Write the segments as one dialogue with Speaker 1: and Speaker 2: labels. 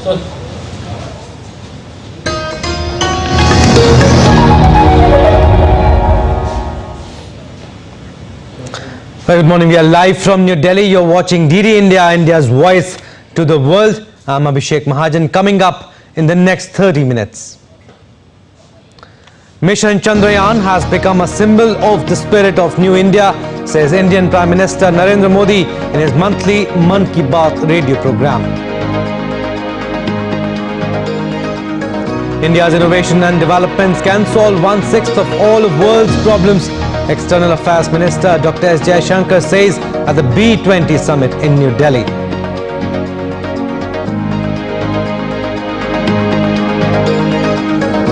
Speaker 1: Good morning. We are live from New Delhi. You're watching DD India, India's voice to the world. I'm Abhishek Mahajan. Coming up in the next 30 minutes. Mission Chandrayaan has become a symbol of the spirit of New India, says Indian Prime Minister Narendra Modi in his monthly Mann Ki Baat radio program. India's innovation and developments can solve 1/6 of all of world's problems. External Affairs Minister Dr. S. Jaishankar says at the B20 summit in New Delhi.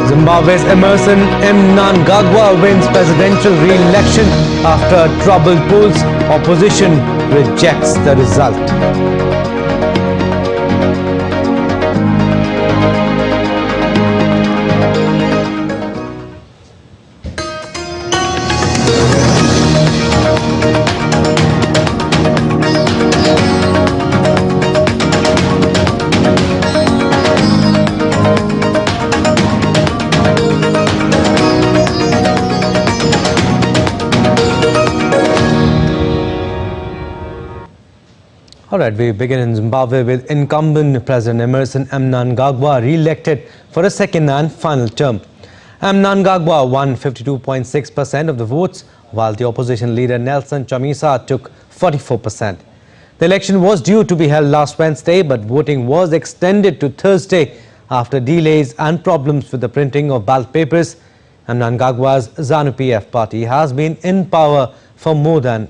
Speaker 1: Zimbabwe's Emerson Mnangagwa wins presidential re-election after troubled polls. Opposition rejects the result. Alright, we begin in Zimbabwe with incumbent President Emerson Mnangagwa re-elected for a second and final term. Mnangagwa won 52.6% of the votes, while the opposition leader Nelson Chamisa took 44%. The election was due to be held last Wednesday, but voting was extended to Thursday after delays and problems with the printing of ballot papers. Mnangagwa's ZANU-PF party has been in power for more than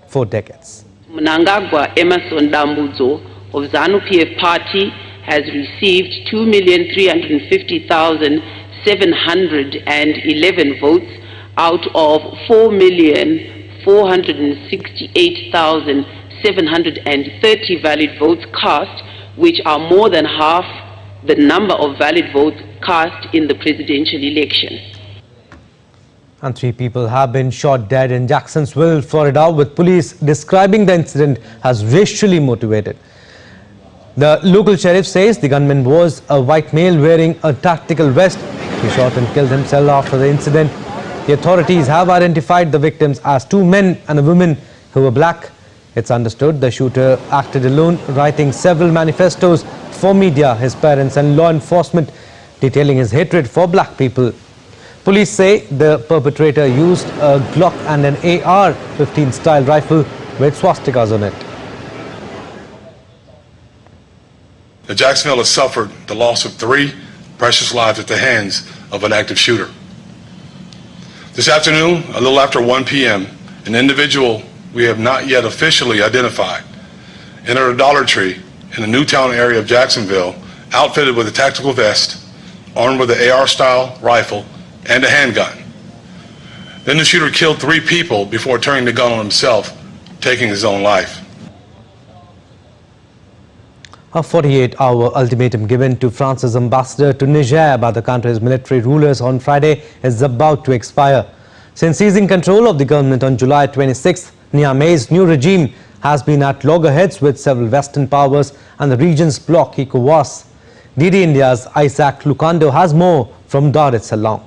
Speaker 1: 4 decades.
Speaker 2: Mnangagwa Emerson Dambudzo of ZANU-PF party has received 2,350,711 votes out of 4,468,730 valid votes cast, which are more than half the number of valid votes cast in the presidential election.
Speaker 1: And 3 people have been shot dead in Jacksonville, Florida, with police describing the incident as racially motivated. The local sheriff says the gunman was a white male wearing a tactical vest. He shot and killed himself after the incident. The authorities have identified the victims as 2 men and a woman who were black. It's understood the shooter acted alone, writing several manifestos for media, his parents and law enforcement, detailing his hatred for black people. Police say the perpetrator used a Glock and an AR-15 style rifle with swastikas on it.
Speaker 3: Jacksonville has suffered the loss of 3 precious lives at the hands of an active shooter. This afternoon, a little after 1 p.m., an individual we have not yet officially identified entered a Dollar Tree in the Newtown area of Jacksonville, outfitted with a tactical vest, armed with an AR-style rifle, and a handgun. Then the shooter killed 3 people before turning the gun on himself, taking his own life.
Speaker 1: A 48-hour ultimatum given to France's ambassador to Niger by the country's military rulers on Friday is about to expire. Since seizing control of the government on July 26th, Niamey's new regime has been at loggerheads with several Western powers and the region's bloc ECOWAS. DD India's Isaac Lucando has more from Dar es Salaam.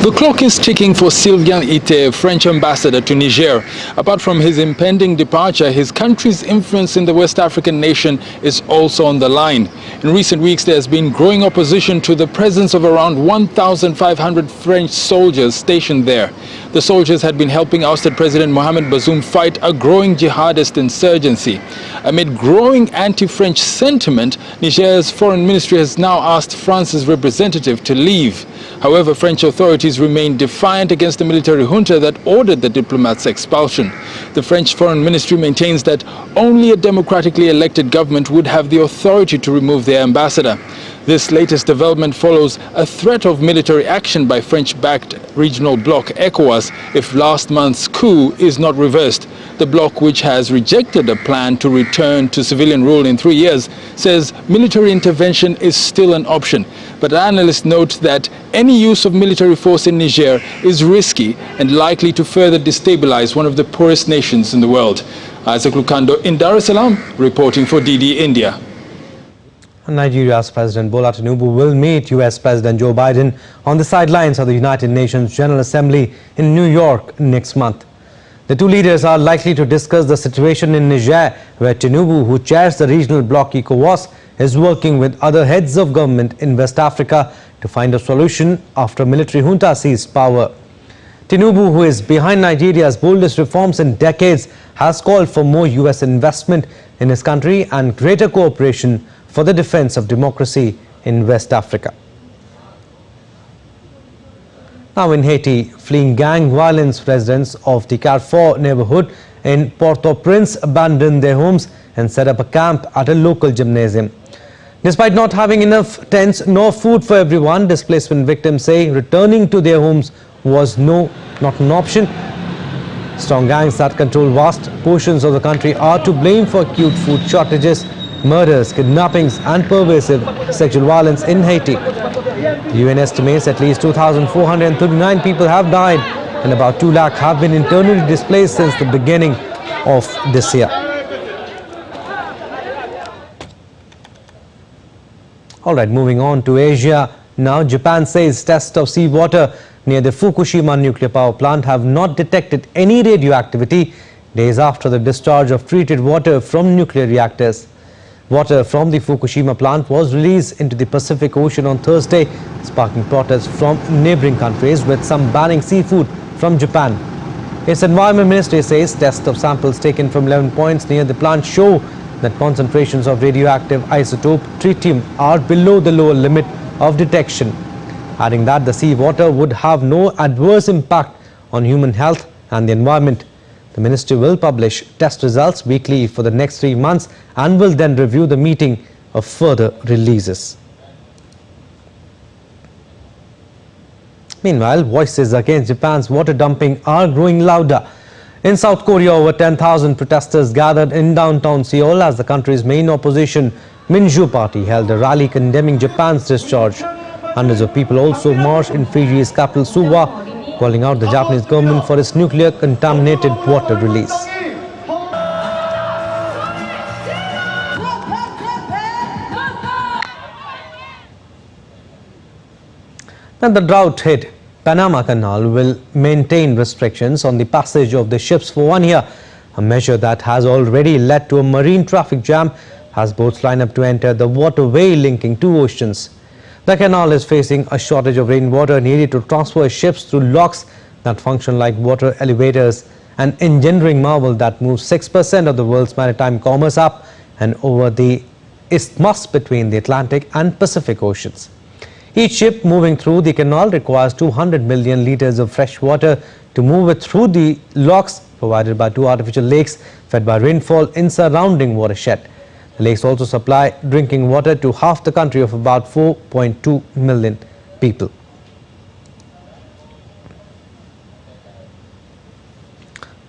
Speaker 4: The clock is ticking for Sylvain Ité, French ambassador to Niger. Apart from his impending departure, his country's influence in the West African nation is also on the line. In recent weeks, there has been growing opposition to the presence of around 1,500 French soldiers stationed there. The soldiers had been helping ousted President Mohamed Bazoum fight a growing jihadist insurgency. Amid growing anti-French sentiment, Niger's foreign ministry has now asked France's representative to leave. However, French authorities remain defiant against the military junta that ordered the diplomat's expulsion. The French foreign ministry maintains that only a democratically elected government would have the authority to remove their ambassador. This latest development follows a threat of military action by French-backed regional bloc ECOWAS if last month's coup is not reversed. The bloc, which has rejected a plan to return to civilian rule in 3 years, says military intervention is still an option. But analysts note that any use of military force in Niger is risky and likely to further destabilize one of the poorest nations in the world. Isaac Lucando in Dar es Salaam, reporting for DD India.
Speaker 1: Nigeria's President Bola Tinubu will meet US President Joe Biden on the sidelines of the United Nations General Assembly in New York next month. The two leaders are likely to discuss the situation in Niger, where Tinubu, who chairs the regional bloc ECOWAS, is working with other heads of government in West Africa to find a solution after military junta seized power. Tinubu, who is behind Nigeria's boldest reforms in decades, has called for more US investment in his country and greater cooperation for the defense of democracy in West Africa. Now in Haiti, fleeing gang violence, residents of the Carrefour neighborhood in Port-au-Prince abandoned their homes and set up a camp at a local gymnasium. Despite not having enough tents nor food for everyone, displacement victims say returning to their homes was not an option. Strong gangs that control vast portions of the country are to blame for acute food shortages, murders, kidnappings and pervasive sexual violence in Haiti. The UN estimates at least 2,439 people have died and about 2 lakh have been internally displaced since the beginning of this year. Alright, moving on to Asia. Now Japan says tests of seawater near the Fukushima nuclear power plant have not detected any radioactivity days after the discharge of treated water from nuclear reactors. Water from the Fukushima plant was released into the Pacific Ocean on Thursday, sparking protests from neighboring countries, with some banning seafood from Japan. Its Environment Ministry says tests of samples taken from 11 points near the plant show that concentrations of radioactive isotope tritium are below the lower limit of detection, adding that the seawater would have no adverse impact on human health and the environment. The ministry will publish test results weekly for the next 3 months and will then review the meeting of further releases. Meanwhile, voices against Japan's water dumping are growing louder. In South Korea, over 10,000 protesters gathered in downtown Seoul as the country's main opposition, Minju Party, held a rally condemning Japan's discharge. Hundreds of people also marched in Fiji's capital Suwa, calling out the Japanese government for its nuclear contaminated water release. Now, the drought-hit Panama Canal will maintain restrictions on the passage of the ships for 1 year, a measure that has already led to a marine traffic jam as boats line up to enter the waterway linking two oceans. The canal is facing a shortage of rainwater needed to transfer ships through locks that function like water elevators, an engendering marvel that moves 6% of the world's maritime commerce up and over the isthmus between the Atlantic and Pacific Oceans. Each ship moving through the canal requires 200 million liters of fresh water to move it through the locks provided by two artificial lakes fed by rainfall in surrounding watershed. The lakes also supply drinking water to half the country of about 4.2 million people.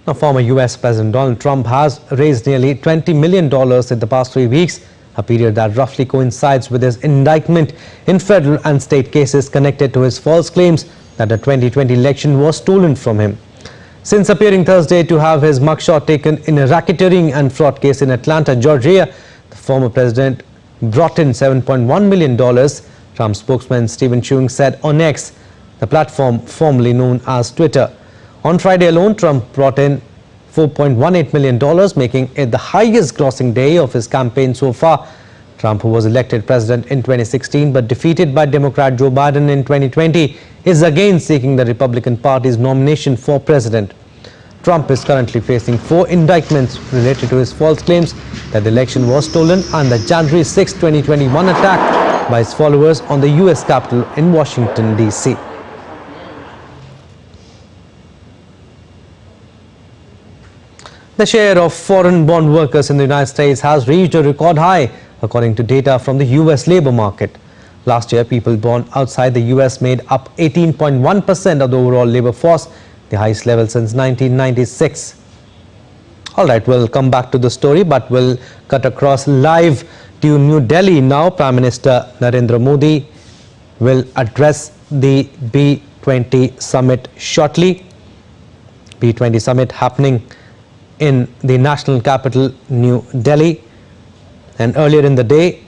Speaker 1: Now, former US President Donald Trump has raised nearly $20 million in the past 3 weeks, a period that roughly coincides with his indictment in federal and state cases connected to his false claims that the 2020 election was stolen from him. Since appearing Thursday to have his mugshot taken in a racketeering and fraud case in Atlanta, Georgia, the former president brought in $7.1 million, Trump spokesman Stephen Chewing said on X, the platform formerly known as Twitter. On Friday alone, Trump brought in $4.18 million, making it the highest grossing day of his campaign so far. Trump, who was elected president in 2016 but defeated by Democrat Joe Biden in 2020, is again seeking the Republican Party's nomination for president. Trump is currently facing 4 indictments related to his false claims that the election was stolen and the January 6, 2021 attack by his followers on the US Capitol in Washington, D.C. The share of foreign-born workers in the United States has reached a record high, according to data from the U.S. labor market. Last year, people born outside the U.S. made up 18.1% of the overall labor force, the highest level since 1996. All right, we'll come back to the story, but we'll cut across live to New Delhi now. Prime Minister Narendra Modi will address the B20 summit shortly. B20 summit happening in the national capital, New Delhi. And earlier in the day,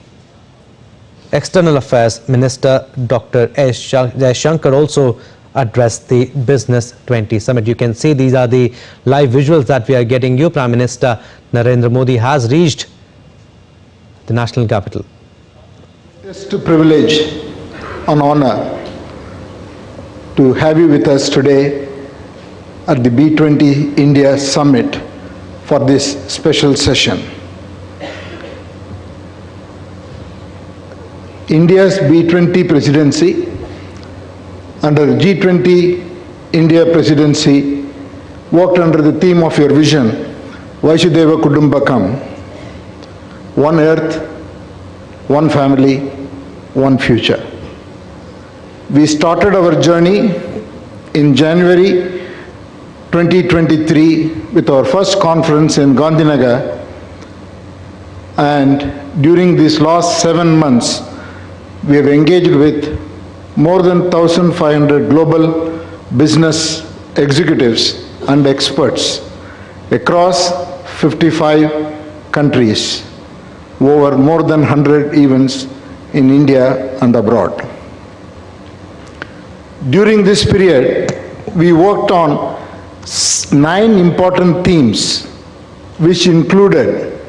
Speaker 1: External Affairs Minister Dr. S. Jaishankar also addressed the Business 20 Summit. You can see these are the live visuals that we are getting you. Prime Minister Narendra Modi has reached the national capital.
Speaker 5: It's a privilege and honor to have you with us today at the B20 India Summit for this special session. India's B20 presidency under G20 India presidency worked under the theme of your vision, Vaisudeva Kudumbakam, one earth, one family, one future. We started our journey in January 2023 with our first conference in Gandhinagar, and during these last 7 months, we have engaged with more than 1,500 global business executives and experts across 55 countries, over more than 100 events in India and abroad. During this period, we worked on 9 important themes, which included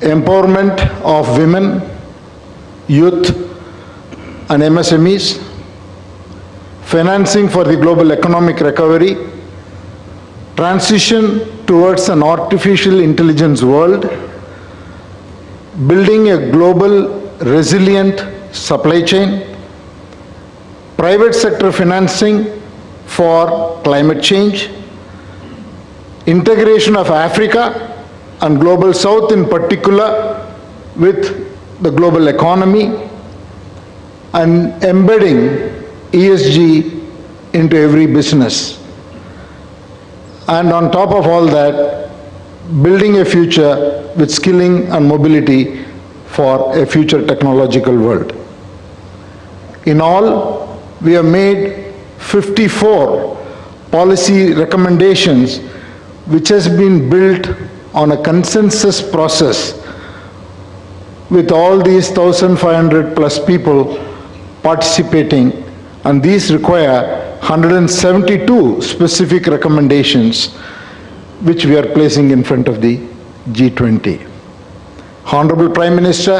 Speaker 5: empowerment of women, youth and MSMEs, financing for the global economic recovery, transition towards an artificial intelligence world, building a global resilient supply chain, private sector financing for climate change, integration of Africa and Global South in particular with the global economy, and embedding ESG into every business. And on top of all that, building a future with skilling and mobility for a future technological world. In all, we have made 54 policy recommendations, which has been built on a consensus process with all these 1,500 plus people participating, and these require 172 specific recommendations which we are placing in front of the G20. Honorable Prime Minister,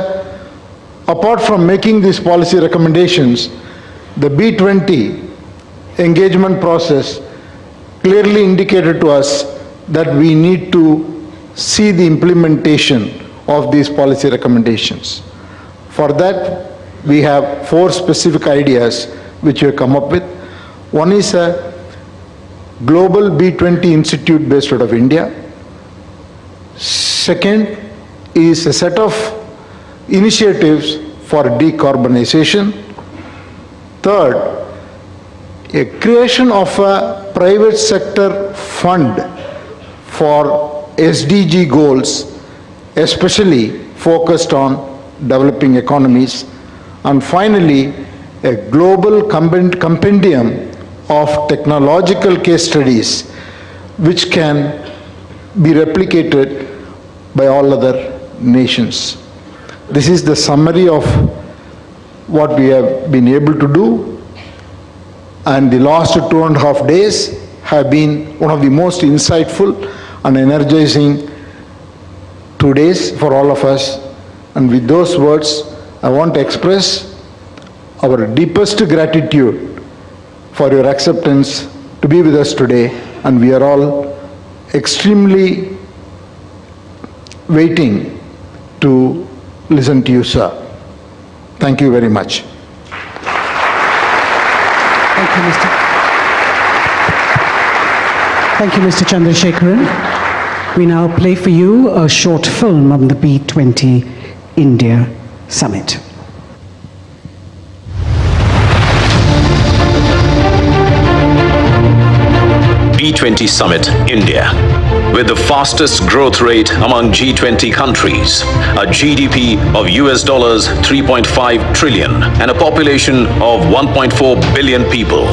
Speaker 5: apart from making these policy recommendations, the B20 engagement process clearly indicated to us that we need to see the implementation of these policy recommendations. For that, we have 4 specific ideas which we have come up with. One is a global B20 institute based out of India. Second is a set of initiatives for decarbonization. Third, a creation of a private sector fund for SDG goals, especially focused on developing economies. And finally, a global compendium of technological case studies which can be replicated by all other nations. This is the summary of what we have been able to do, and the last 2.5 days have been one of the most insightful and energizing 2 days for all of us. And with those words, I want to express our deepest gratitude for your acceptance to be with us today, and we are all extremely waiting to listen to you, sir. Thank you very much.
Speaker 6: Thank you, Mr. Chandrasekharan. We now play for you a short film on the B20 India Summit.
Speaker 7: B20 Summit, India. With the fastest growth rate among G20 countries, a GDP of $3.5 trillion and a population of 1.4 billion people.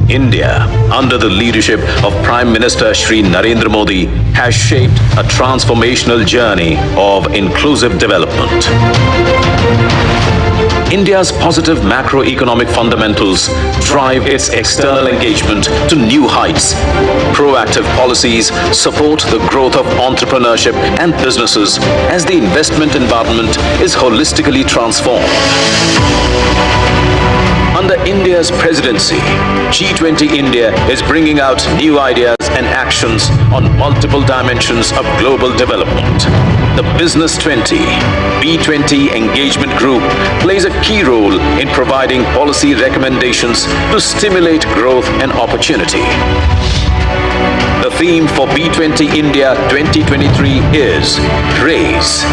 Speaker 7: India, under the leadership of Prime Minister Shri Narendra Modi, has shaped a transformational journey of inclusive development. India's positive macroeconomic fundamentals drive its external engagement to new heights. Proactive policies support the growth of entrepreneurship and businesses as the investment environment is holistically transformed. Under India's presidency, G20 India is bringing out new ideas and actions on multiple dimensions of global development. The Business 20, B20 Engagement Group plays a key role in providing policy recommendations to stimulate growth and opportunity. The theme for B20 India 2023 is RAISE,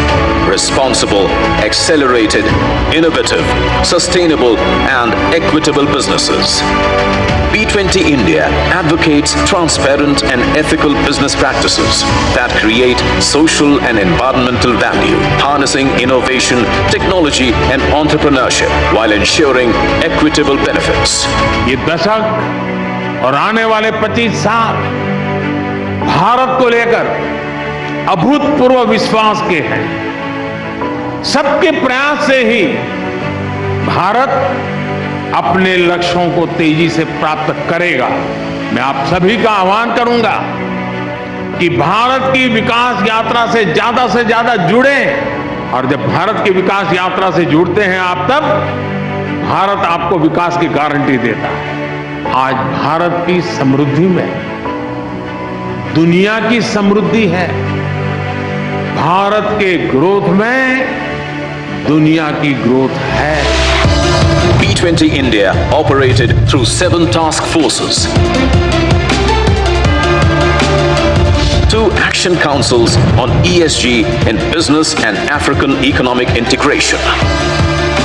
Speaker 7: responsible, accelerated, innovative, sustainable and equitable businesses. B20 India advocates transparent and ethical business practices that create social and environmental value, harnessing innovation, technology and entrepreneurship while ensuring equitable benefits.
Speaker 8: ये दशक और आने वाले 25 साल भारत को लेकर अभूतपूर्व विश्वास के हैं। सबके प्रयास से ही भारत अपने लक्ष्यों को तेजी से प्राप्त करेगा। मैं आप सभी का आह्वान करूंगा कि भारत की विकास यात्रा से ज्यादा जुड़ें और जब भारत की विकास यात्रा से जुड़ते हैं आप, तब भारत आपको विकास की गारंटी देता है। आज भारत की समृद्धि में दुनिया की समृद्धि है। भारत के ग्रोथ में दुनिया की ग्रोथ है।
Speaker 7: B20 India operated through 7 task forces, 2 action councils on ESG in business and African economic integration.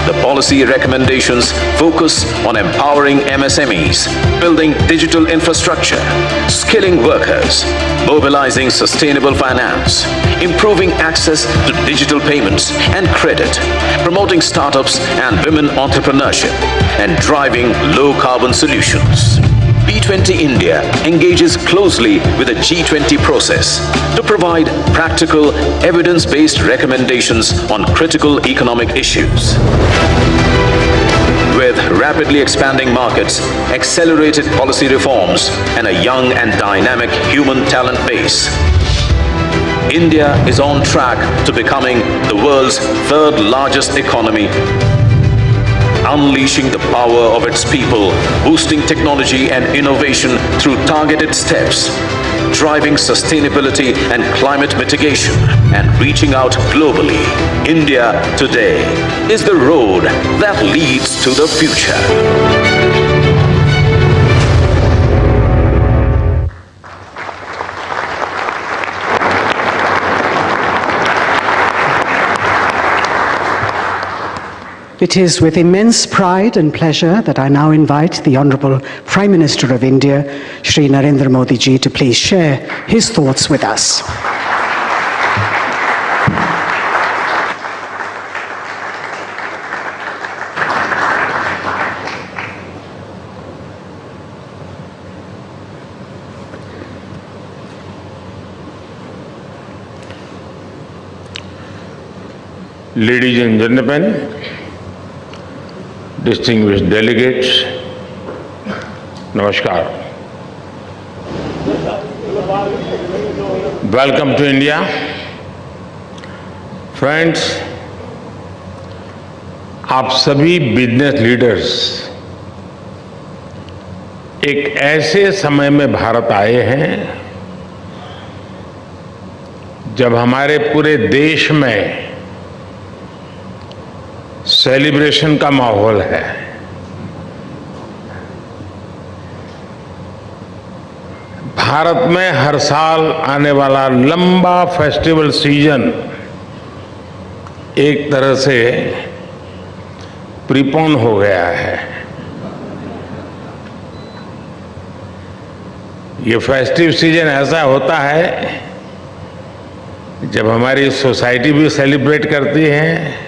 Speaker 7: The policy recommendations focus on empowering MSMEs, building digital infrastructure, skilling workers, mobilizing sustainable finance, improving access to digital payments and credit, promoting startups and women entrepreneurship, and driving low-carbon solutions. B20 India engages closely with the G20 process to provide practical, evidence-based recommendations on critical economic issues. With rapidly expanding markets, accelerated policy reforms, and a young and dynamic human talent base, India is on track to becoming the world's 3rd largest economy, unleashing the power of its people, boosting technology and innovation through targeted steps, driving sustainability and climate mitigation, and reaching out globally. India today is the road that leads to the future.
Speaker 6: It is with immense pride and pleasure that I now invite the Honourable Prime Minister of India, Shri Narendra Modi ji, to please share his thoughts with us.
Speaker 8: Ladies and gentlemen, distinguished delegates, Namaskar. Welcome to India. Friends, आप सभी business leaders एक ऐसे समय में भारत आए हैं जब हमारे पूरे देश में सेलिब्रेशन का माहौल है। भारत में हर साल आने वाला लंबा फेस्टिवल सीजन एक तरह से प्रीपोन हो गया है। ये फेस्टिव सीजन ऐसा होता है जब हमारी सोसाइटी भी सेलिब्रेट करती है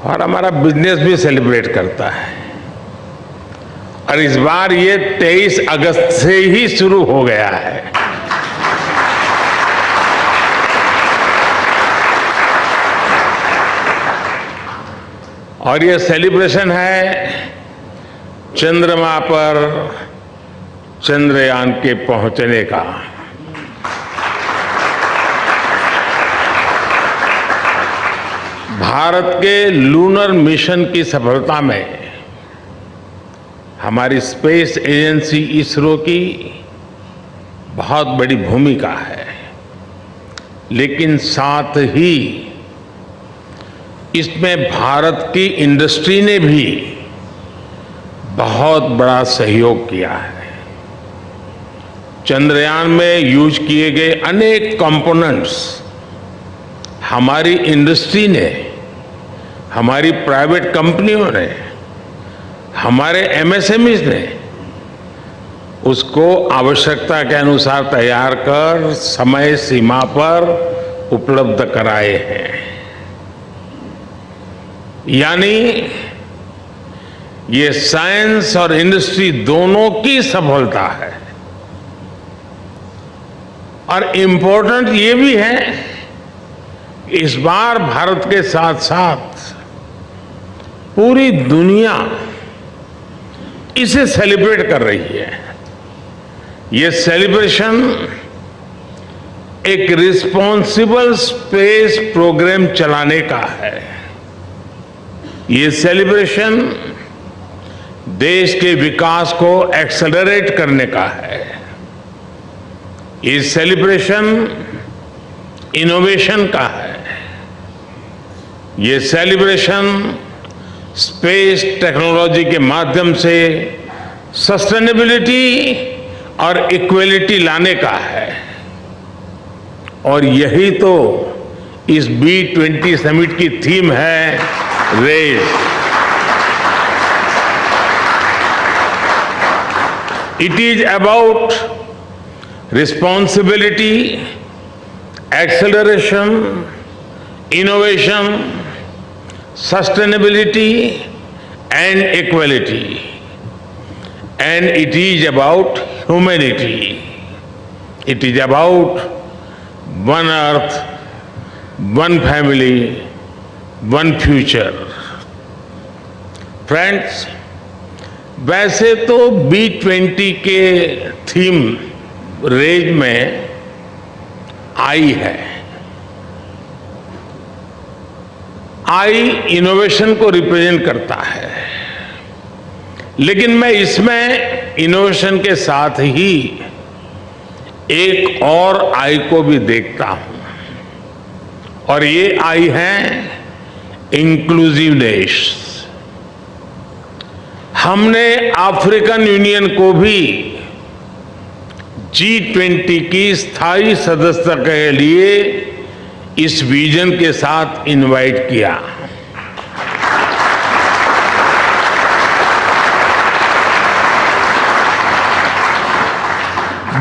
Speaker 8: और हमारा बिजनेस भी सेलिब्रेट करता है। और इस बार ये 23 अगस्त से ही शुरू हो गया है। और ये सेलिब्रेशन है चंद्रमा पर चंद्रयान के पहुंचने का। भारत के लूनर मिशन की सफलता में हमारी स्पेस एजेंसी इसरो की बहुत बड़ी भूमिका है, लेकिन साथ ही इसमें भारत की इंडस्ट्री ने भी बहुत बड़ा सहयोग किया है। चंद्रयान में यूज किए गए अनेक कंपोनेंट्स हमारी इंडस्ट्री ने, हमारी प्राइवेट कंपनियों ने, हमारे एमएसएमईज ने उसको आवश्यकता के अनुसार तैयार कर समय सीमा पर उपलब्ध कराए हैं। यानी ये साइंस और इंडस्ट्री दोनों की सफलता है। और इम्पोर्टेंट ये भी है, इस बार भारत के साथ साथ पूरी दुनिया इसे सेलिब्रेट कर रही है। ये सेलिब्रेशन एक रिस्पॉन्सिबल स्पेस प्रोग्राम चलाने का है। ये सेलिब्रेशन देश के विकास को एक्सेलरेट करने का है। ये सेलिब्रेशन इनोवेशन का है। ये सेलिब्रेशन स्पेस टेक्नोलॉजी के माध्यम से सस्टेनेबिलिटी और इक्वलिटी लाने का है। और यही तो इस B20 समिट की थीम है, raise. It is about responsibility, acceleration, innovation, sustainability and equality, and it is about humanity. It is about one earth, one family, one future. Friends, वैसे तो B20 के थीम रेज में आई है। आई innovation को represent करता है, लेकिन मैं इसमें इनोवेशन के साथ ही एक और आई को भी देखता हूं, और ये आई है इंक्लूसिवनेस। हमने अफ्रीकन यूनियन को भी G20 की स्थायी सदस्यता के लिए इस विजन के साथ इनवाइट किया।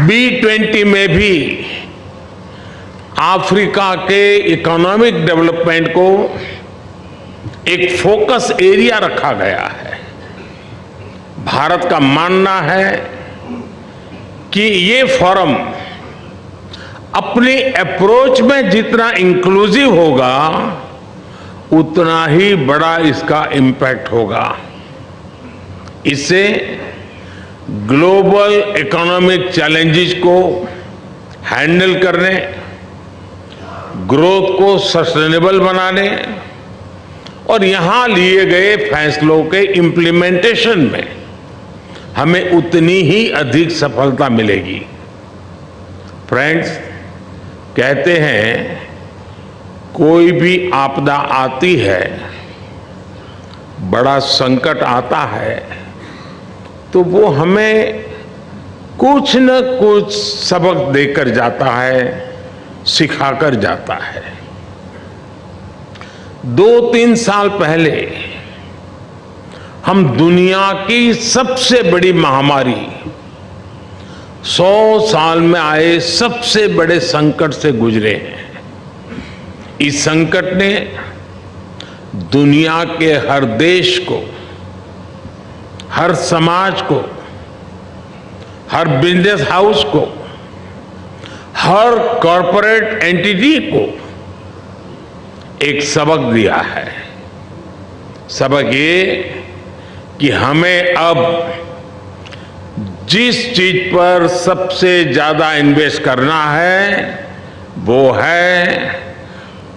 Speaker 8: B20 में भी अफ्रीका के इकोनॉमिक डेवलपमेंट को एक फोकस एरिया रखा गया है। भारत का मानना है कि ये फोरम अपनी अप्रोच में जितना इंक्लूसिव होगा, उतना ही बड़ा इसका इम्पैक्ट होगा। इससे ग्लोबल इकोनॉमिक चैलेंजेस को हैंडल करने, ग्रोथ को सस्टेनेबल बनाने और यहां लिए गए फैसलों के इम्प्लीमेंटेशन में हमें उतनी ही अधिक सफलता मिलेगी। फ्रेंड्स, कहते हैं कोई भी आपदा आती है, बड़ा संकट आता है, तो वो हमें कुछ न कुछ सबक देकर जाता है, सिखाकर जाता है। 2-3 साल पहले हम दुनिया की सबसे बड़ी महामारी, 100 साल में आए सबसे बड़े संकट से गुजरे हैं। इस संकट ने दुनिया के हर देश को हर समाज को, हर बिजनेस हाउस को, हर कॉरपोरेट एंटिटी को एक सबक दिया है। सबक ये कि हमें अब जिस चीज पर सबसे ज्यादा इन्वेस्ट करना है वो है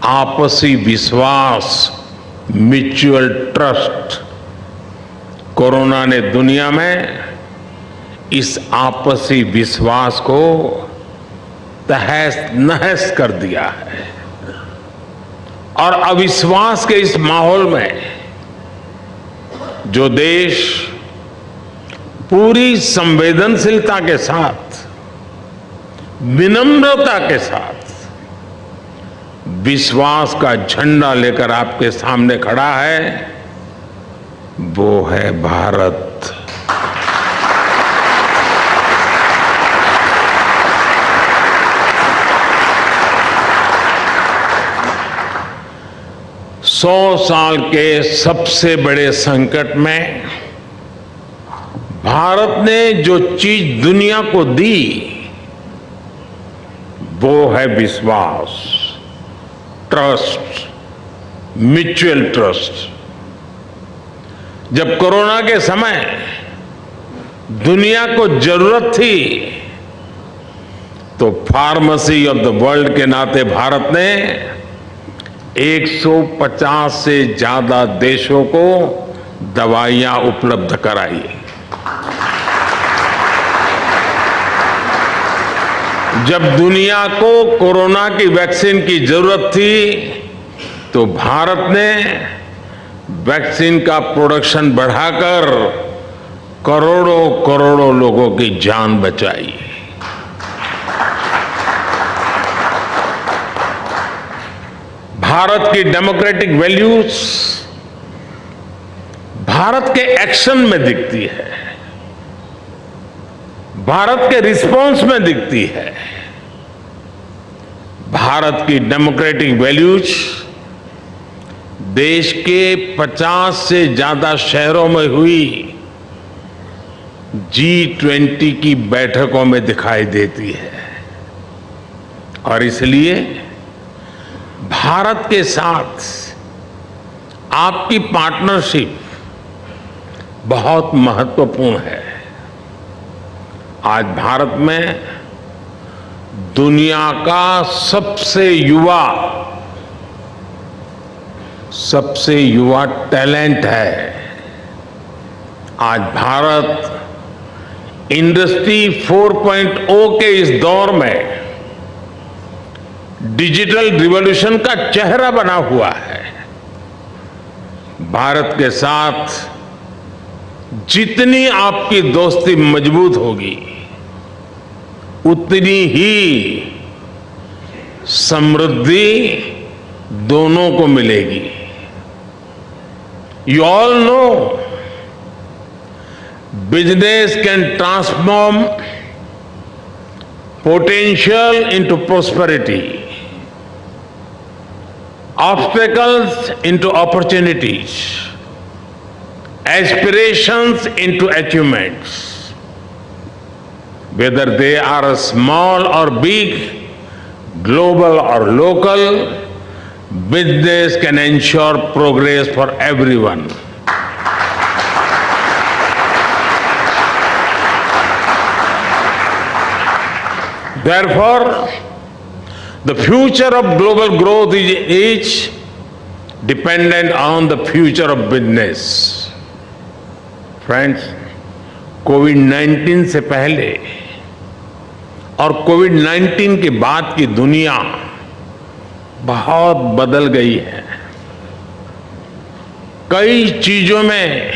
Speaker 8: आपसी विश्वास, म्यूचुअल ट्रस्ट। कोरोना ने दुनिया में इस आपसी विश्वास को तहस नहस कर दिया है और अविश्वास के इस माहौल में जो देश पूरी संवेदनशीलता के साथ, विनम्रता के साथ विश्वास का झंडा लेकर आपके सामने खड़ा है, वो है भारत। सौ साल के सबसे बड़े संकट में भारत ने जो चीज दुनिया को दी वो है विश्वास, ट्रस्ट, म्यूचुअल ट्रस्ट। जब कोरोना के समय दुनिया को जरूरत थी तो फार्मेसी ऑफ द वर्ल्ड के नाते भारत ने 150 से ज्यादा देशों को दवाइयां उपलब्ध कराई। जब दुनिया को कोरोना की वैक्सीन की जरूरत थी तो भारत ने वैक्सीन का प्रोडक्शन बढ़ाकर करोड़ों करोड़ों लोगों की जान बचाई। भारत की डेमोक्रेटिक वैल्यूज भारत के एक्शन में दिखती है, भारत के रिस्पॉन्स में दिखती है। भारत की डेमोक्रेटिक वैल्यूज देश के 50 से ज्यादा शहरों में हुई G20 की बैठकों में दिखाई देती है और इसलिए भारत के साथ आपकी पार्टनरशिप बहुत महत्वपूर्ण है। आज भारत में दुनिया का सबसे युवा टैलेंट है। आज भारत इंडस्ट्री 4.0 के इस दौर में डिजिटल रिवॉल्यूशन का चेहरा बना हुआ है। भारत के साथ जितनी आपकी दोस्ती मजबूत होगी उतनी ही समृद्धि दोनों को मिलेगी। You all know business can transform potential into prosperity, obstacles into opportunities, aspirations into achievements. Whether they are small or big, global or local, business can ensure progress for everyone. Therefore, the future of global growth is dependent on the future of business. Friends, कोविड-19 से पहले और कोविड-19 के बाद की दुनिया बहुत बदल गई है। कई चीजों में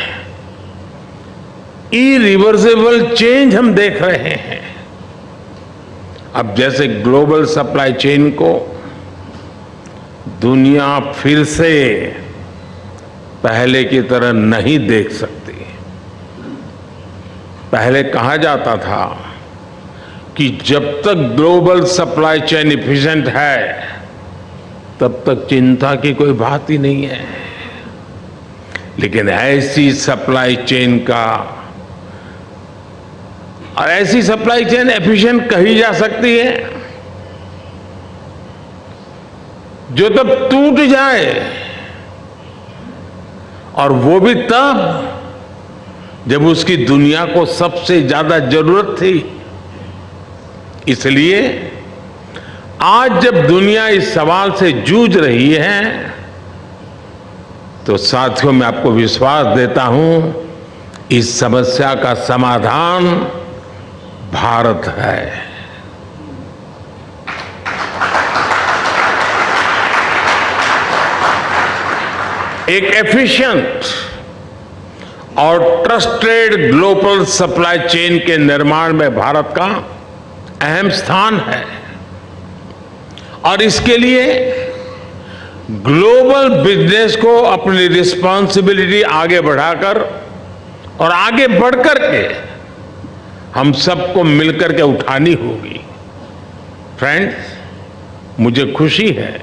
Speaker 8: इरिवर्सिबल चेंज हम देख रहे हैं। अब जैसे ग्लोबल सप्लाई चेन को दुनिया फिर से पहले की तरह नहीं देख सकती। पहले कहा जाता था कि जब तक ग्लोबल सप्लाई चेन इफिशिएंट है तब तक चिंता की कोई बात ही नहीं है। लेकिन ऐसी सप्लाई चेन का और ऐसी सप्लाई चेन एफिशिएंट कही जा सकती है जो तब टूट जाए, और वो भी तब जब उसकी दुनिया को सबसे ज्यादा जरूरत थी। इसलिए आज जब दुनिया इस सवाल से जूझ रही है तो साथियों, मैं आपको विश्वास देता हूं, इस समस्या का समाधान भारत है। एक एफिशिएंट और ट्रस्टेड ग्लोबल सप्लाई चेन के निर्माण में भारत का अहम स्थान है, और इसके लिए ग्लोबल बिजनेस को अपनी रिस्पॉन्सिबिलिटी आगे बढ़ाकर और आगे बढ़कर के हम सबको मिलकर के उठानी होगी। फ्रेंड्स, मुझे खुशी है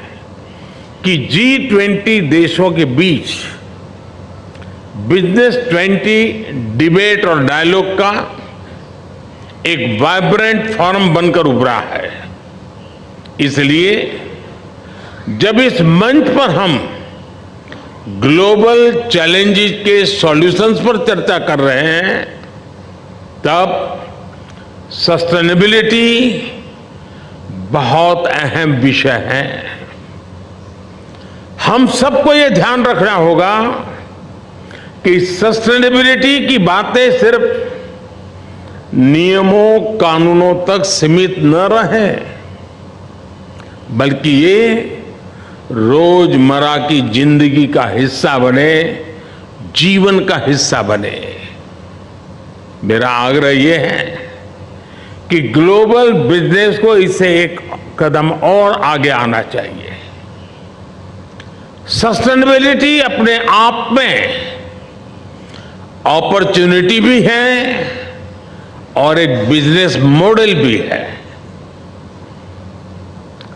Speaker 8: कि G20 देशों के बीच बिजनेस 20 डिबेट और डायलॉग का एक वाइब्रेंट फोरम बनकर उभरा है। इसलिए जब इस मंच पर हम ग्लोबल चैलेंजेस के सॉल्यूशंस पर चर्चा कर रहे हैं, तब सस्टेनेबिलिटी बहुत अहम विषय है। हम सबको ये ध्यान रखना होगा कि सस्टेनेबिलिटी की बातें सिर्फ नियमों कानूनों तक सीमित न रहे, बल्कि ये रोजमर्रा की जिंदगी का हिस्सा बने, जीवन का हिस्सा बने। मेरा आग्रह ये है कि ग्लोबल बिजनेस को इससे एक कदम और आगे आना चाहिए। सस्टेनेबिलिटी अपने आप में अपॉर्चुनिटी भी है और एक बिजनेस मॉडल भी है।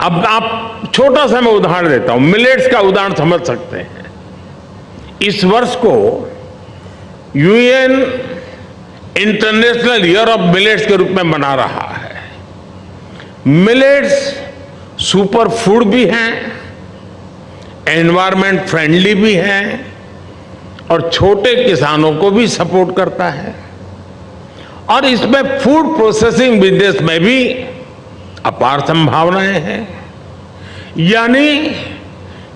Speaker 8: अब आप छोटा सा मैं उदाहरण देता हूं, मिलेट्स का उदाहरण समझ सकते हैं। इस वर्ष को UN international year of millets के रूप में मना रहा है। मिलेट्स सुपर फूड भी हैं, एनवायरमेंट फ्रेंडली भी हैं और छोटे किसानों को भी सपोर्ट करता है, और इसमें फूड प्रोसेसिंग बिजनेस में भी अपार संभावनाएं हैं। यानी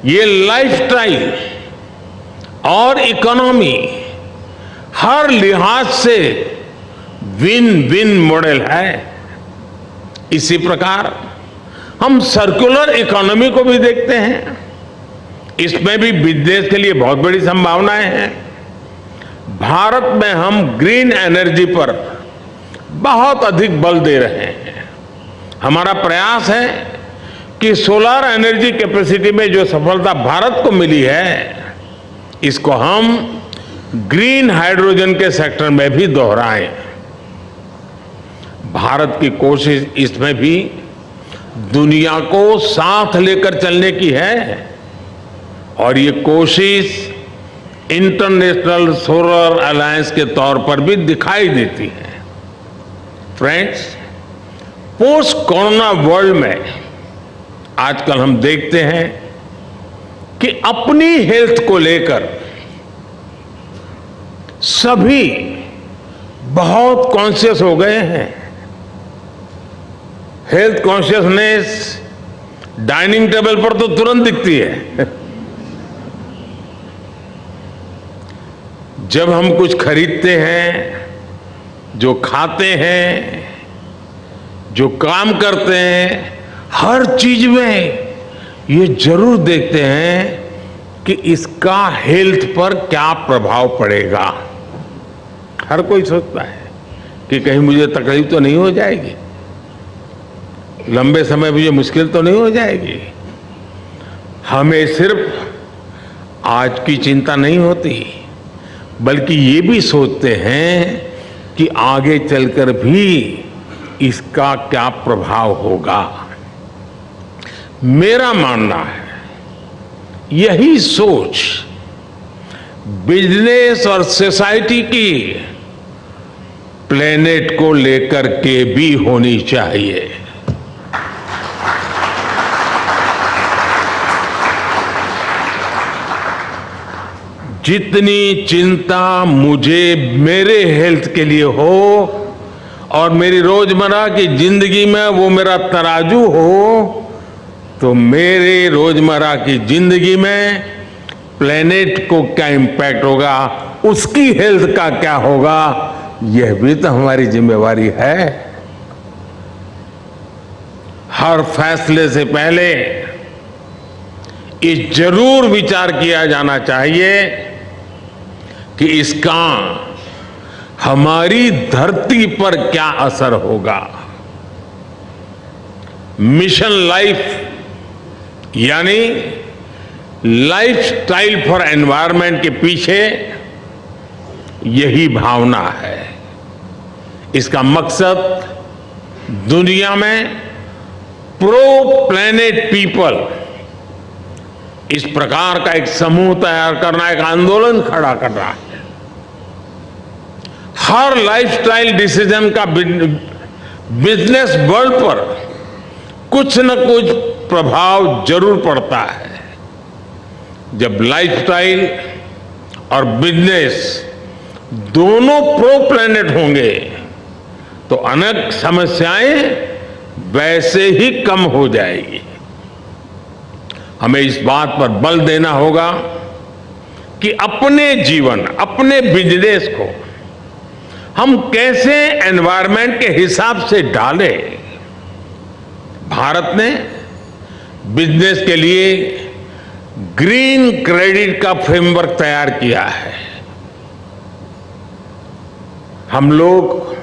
Speaker 8: ये लाइफस्टाइल और इकोनॉमी हर लिहाज से विन विन मॉडल है। इसी प्रकार हम सर्कुलर इकोनॉमी को भी देखते हैं, इसमें भी बिजनेस के लिए बहुत बड़ी संभावनाएं हैं। भारत में हम ग्रीन एनर्जी पर बहुत अधिक बल दे रहे हैं। हमारा प्रयास है कि सोलर एनर्जी कैपेसिटी में जो सफलता भारत को मिली है, इसको हम ग्रीन हाइड्रोजन के सेक्टर में भी दोहराएं। भारत की कोशिश इसमें भी दुनिया को साथ लेकर चलने की है, और ये कोशिश इंटरनेशनल सोलर अलायंस के तौर पर भी दिखाई देती है। फ्रेंड्स, पोस्ट कोरोना वर्ल्ड में आजकल हम देखते हैं कि अपनी हेल्थ को लेकर सभी बहुत कॉन्शियस हो गए हैं। हेल्थ कॉन्शियसनेस डाइनिंग टेबल पर तो तुरंत दिखती है। जब हम कुछ खरीदते हैं, जो खाते हैं, जो काम करते हैं, हर चीज में ये जरूर देखते हैं कि इसका हेल्थ पर क्या प्रभाव पड़ेगा। हर कोई सोचता है कि कहीं मुझे तकलीफ तो नहीं हो जाएगी, लंबे समय मुझे मुश्किल तो नहीं हो जाएगी। हमें सिर्फ आज की चिंता नहीं होती, बल्कि ये भी सोचते हैं कि आगे चलकर भी इसका क्या प्रभाव होगा। मेरा मानना है यही सोच बिजनेस और सोसाइटी की प्लेनेट को लेकर के भी होनी चाहिए। जितनी चिंता मुझे मेरे हेल्थ के लिए हो और मेरी रोजमर्रा की जिंदगी में वो मेरा तराजू हो, तो मेरे रोजमर्रा की जिंदगी में प्लेनेट को क्या इम्पैक्ट होगा, उसकी हेल्थ का क्या होगा, यह भी तो हमारी जिम्मेवारी है। हर फैसले से पहले ये जरूर विचार किया जाना चाहिए कि इसका हमारी धरती पर क्या असर होगा। मिशन लाइफ यानी लाइफस्टाइल फॉर एनवायरनमेंट के पीछे यही भावना है। इसका मकसद दुनिया में प्रो प्लेनेट पीपल, इस प्रकार का एक समूह तैयार करना, एक आंदोलन खड़ा करना है। हर लाइफस्टाइल डिसीजन का बिजनेस वर्ल्ड पर कुछ न कुछ प्रभाव जरूर पड़ता है। जब लाइफस्टाइल और बिजनेस दोनों प्रो प्लेनेट होंगे तो अनेक समस्याएं वैसे ही कम हो जाएगी। हमें इस बात पर बल देना होगा कि अपने जीवन, अपने बिजनेस को हम कैसे एनवायरनमेंट के हिसाब से डालें। भारत ने बिजनेस के लिए ग्रीन क्रेडिट का फ्रेमवर्क तैयार किया है। हम लोग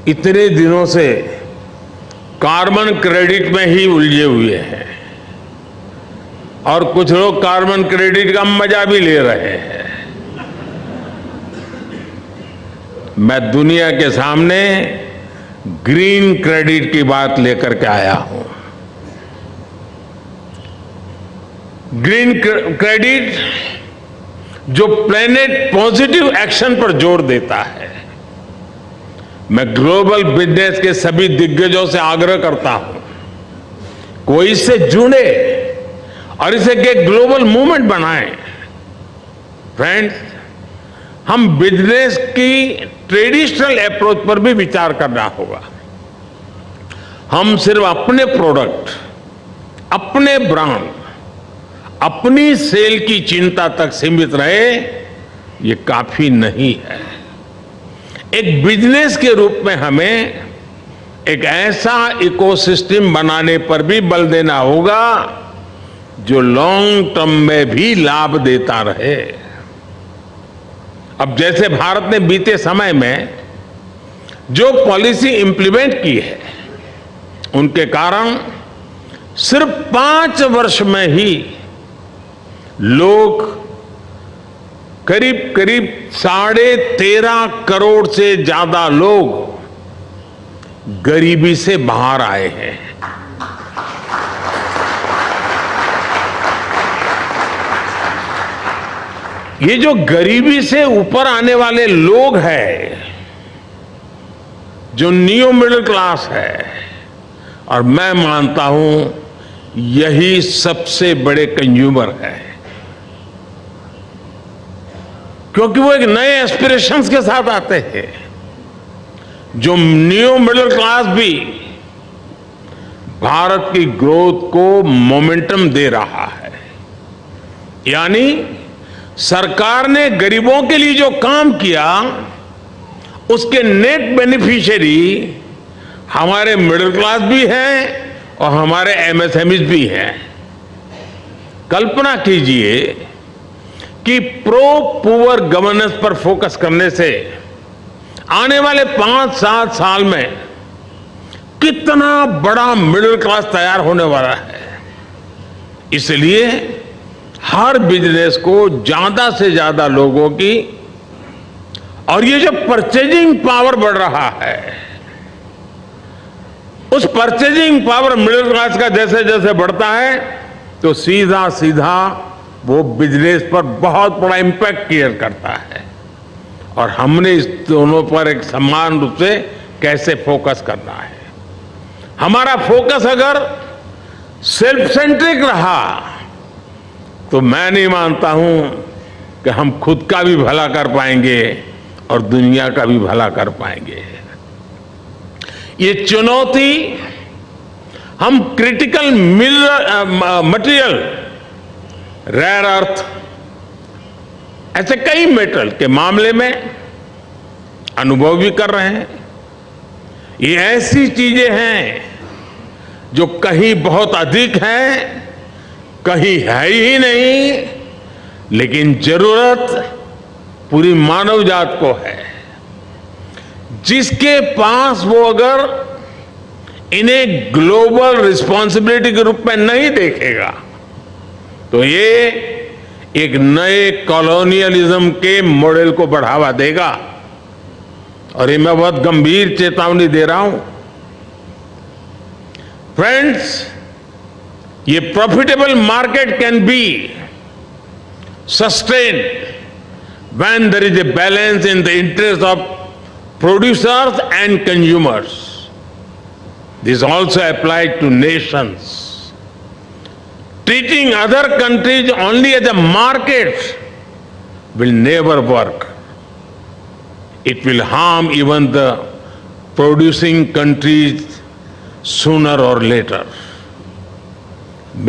Speaker 8: इतने दिनों से कार्बन क्रेडिट में ही उलझे हुए हैं और कुछ लोग कार्बन क्रेडिट का मजा भी ले रहे हैं। मैं दुनिया के सामने ग्रीन क्रेडिट की बात लेकर के आया हूं। ग्रीन क्रेडिट जो प्लेनेट पॉजिटिव एक्शन पर जोर देता है। मैं ग्लोबल बिजनेस के सभी दिग्गजों से आग्रह करता हूं, कोई इससे जुड़े और इसे एक ग्लोबल मूवमेंट बनाएं। फ्रेंड्स, हम बिजनेस की ट्रेडिशनल अप्रोच पर भी विचार करना होगा। हम सिर्फ अपने प्रोडक्ट, अपने ब्रांड, अपनी सेल की चिंता तक सीमित रहे, ये काफी नहीं है। एक बिजनेस के रूप में हमें एक ऐसा इकोसिस्टम बनाने पर भी बल देना होगा जो लॉन्ग टर्म में भी लाभ देता रहे। अब जैसे भारत ने बीते समय में जो पॉलिसी इंप्लीमेंट की है, उनके कारण सिर्फ 5 वर्ष में ही लोग करीब 13.5 करोड़ से ज्यादा लोग गरीबी से बाहर आए हैं। ये जो गरीबी से ऊपर आने वाले लोग हैं, जो न्यू मिडिल क्लास है, और मैं मानता हूं यही सबसे बड़े कंज्यूमर है, क्योंकि वो एक नए एस्पिरेशंस के साथ आते हैं। जो न्यू मिडिल क्लास भी भारत की ग्रोथ को मोमेंटम दे रहा है। यानी सरकार ने गरीबों के लिए जो काम किया, उसके नेट बेनिफिशियरी हमारे मिडिल क्लास भी हैं और हमारे एमएसएमईज भी हैं। कल्पना कीजिए कि प्रो पुअर गवर्नेंस पर फोकस करने से आने वाले 5-7 साल में कितना बड़ा मिडिल क्लास तैयार होने वाला है। इसलिए हर बिजनेस को ज्यादा से ज्यादा लोगों की, और ये जो परचेजिंग पावर बढ़ रहा है, उस परचेजिंग पावर मिडिल क्लास का जैसे जैसे बढ़ता है, तो सीधा सीधा वो बिजनेस पर बहुत बड़ा इम्पैक्ट क्रिएट करता है और हमने इस दोनों पर एक समान रूप से कैसे फोकस करना है। हमारा फोकस अगर सेल्फ सेंट्रिक रहा तो मैं नहीं मानता हूं कि हम खुद का भी भला कर पाएंगे और दुनिया का भी भला कर पाएंगे। ये चुनौती हम क्रिटिकल मटेरियल, रेयर अर्थ, ऐसे कई मेटल के मामले में अनुभव भी कर रहे हैं। ये ऐसी चीजें हैं जो कहीं बहुत अधिक हैं, कहीं है ही नहीं, लेकिन जरूरत पूरी मानव जात को है। जिसके पास वो अगर इन्हें ग्लोबल रिस्पॉन्सिबिलिटी के रूप में नहीं देखेगा तो ये एक नए कॉलोनियलिज्म के मॉडल को बढ़ावा देगा। और ये मैं बहुत गंभीर चेतावनी दे रहा हूं। फ्रेंड्स, ये profitable market can be sustained when there is a balance in the interest of producers and consumers. This also applies to nations. Treating other countries only as a market will never work. It will harm even the producing countries sooner or later.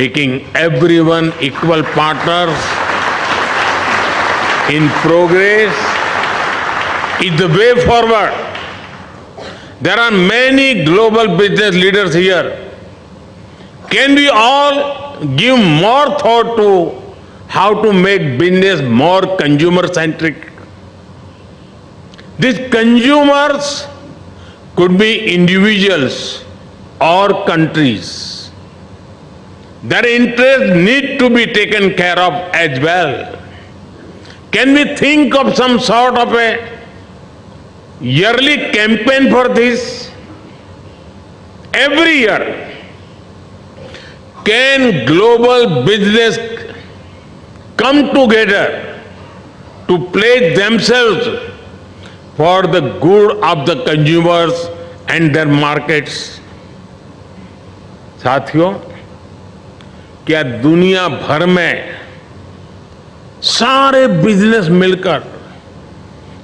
Speaker 8: Making everyone equal partners in progress is the way forward. There are many global business leaders here. Can we all give more thought to how to make business more consumer centric? These consumers could be individuals or countries. Their interests need to be taken care of as well. Can we think of some sort of a yearly campaign for this? Every year, can global business come together to pledge themselves for the good of the consumers and their markets? साथियों, क्या दुनिया भर में सारे business मिलकर